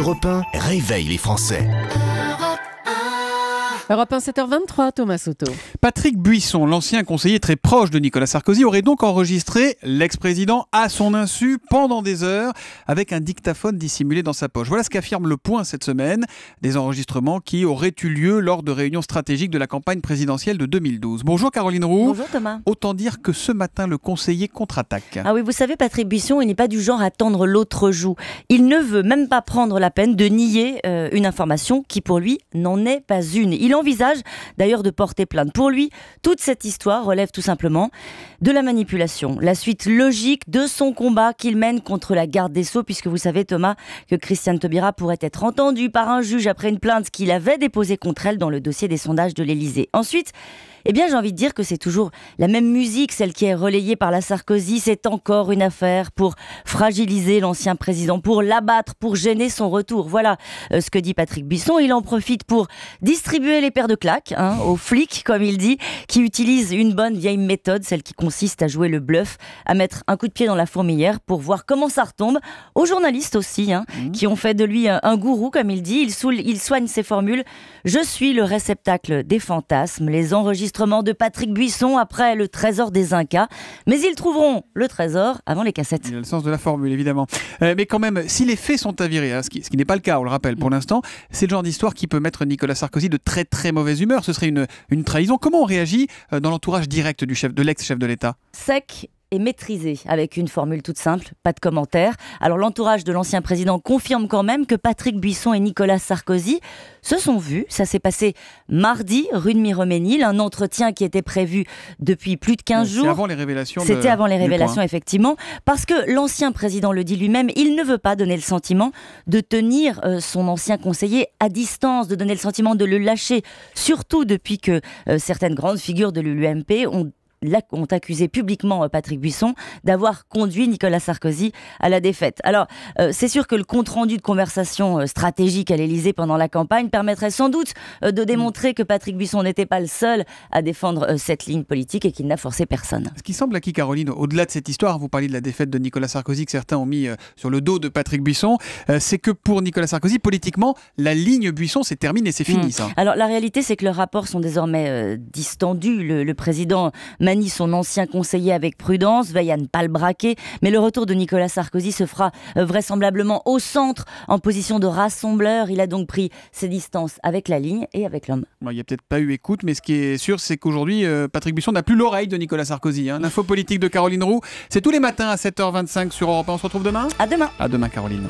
Europe 1 réveille les Français. Europe 1, 7h23, Thomas Soto. Patrick Buisson, l'ancien conseiller très proche de Nicolas Sarkozy, aurait donc enregistré l'ex-président à son insu pendant des heures avec un dictaphone dissimulé dans sa poche. Voilà ce qu'affirme Le Point cette semaine, des enregistrements qui auraient eu lieu lors de réunions stratégiques de la campagne présidentielle de 2012. Bonjour Caroline Roux. Bonjour Thomas. Autant dire que ce matin, le conseiller contre-attaque. Ah oui, vous savez, Patrick Buisson, il n'est pas du genre à tendre l'autre joue. Il ne veut même pas prendre la peine de nier une information qui pour lui n'en est pas une. Il envisage d'ailleurs de porter plainte. Pour lui, toute cette histoire relève tout simplement de la manipulation. La suite logique de son combat qu'il mène contre la garde des Sceaux, puisque vous savez Thomas que Christiane Taubira pourrait être entendue par un juge après une plainte qu'il avait déposée contre elle dans le dossier des sondages de l'Élysée. Ensuite, eh bien, j'ai envie de dire que c'est toujours la même musique, celle qui est relayée par la Sarkozy. C'est encore une affaire pour fragiliser l'ancien président, pour l'abattre, pour gêner son retour. Voilà ce que dit Patrick Buisson. Il en profite pour distribuer les paires de claques aux flics, comme il dit, qui utilisent une bonne vieille méthode, celle qui consiste à jouer le bluff, à mettre un coup de pied dans la fourmilière pour voir comment ça retombe. Aux journalistes aussi, qui ont fait de lui un gourou, comme il dit. Il soigne ses formules. Je suis le réceptacle des fantasmes, les enregistrements de Patrick Buisson après le trésor des Incas. Mais ils trouveront le trésor avant les cassettes. Il y a le sens de la formule, évidemment. Mais quand même, si les faits sont avérés, ce qui n'est pas le cas, on le rappelle pour l'instant, c'est le genre d'histoire qui peut mettre Nicolas Sarkozy de très très mauvaise humeur. Ce serait une trahison. Comment on réagit dans l'entourage direct de l'ex-chef de l'État ? Sec et maîtrisé, avec une formule toute simple, pas de commentaire. Alors l'entourage de l'ancien président confirme quand même que Patrick Buisson et Nicolas Sarkozy se sont vus. Ça s'est passé mardi, rue de Miromesnil, un entretien qui était prévu depuis plus de 15 jours. C'était avant les révélations. C'était avant les révélations, effectivement, parce que l'ancien président le dit lui-même, il ne veut pas donner le sentiment de tenir son ancien conseiller à distance, de donner le sentiment de le lâcher, surtout depuis que certaines grandes figures de l'UMP ont accusé publiquement Patrick Buisson d'avoir conduit Nicolas Sarkozy à la défaite. Alors, c'est sûr que le compte-rendu de conversation stratégique à l'Élysée pendant la campagne permettrait sans doute de démontrer que Patrick Buisson n'était pas le seul à défendre cette ligne politique et qu'il n'a forcé personne. Ce qui semble acquis, Caroline, au-delà de cette histoire, vous parliez de la défaite de Nicolas Sarkozy que certains ont mis sur le dos de Patrick Buisson, c'est que pour Nicolas Sarkozy, politiquement, la ligne Buisson, c'est terminé, c'est fini ça. Alors, la réalité, c'est que leurs rapports sont désormais distendus. Le président manie son ancien conseiller avec prudence, veille à ne pas le braquer, mais le retour de Nicolas Sarkozy se fera vraisemblablement au centre, en position de rassembleur. Il a donc pris ses distances avec la ligne et avec l'homme. Il n'y a peut-être pas eu écoute, mais ce qui est sûr, c'est qu'aujourd'hui, Patrick Buisson n'a plus l'oreille de Nicolas Sarkozy. L'info politique de Caroline Roux, c'est tous les matins à 7h25 sur Europe 1. On se retrouve demain ? À demain. À demain, Caroline.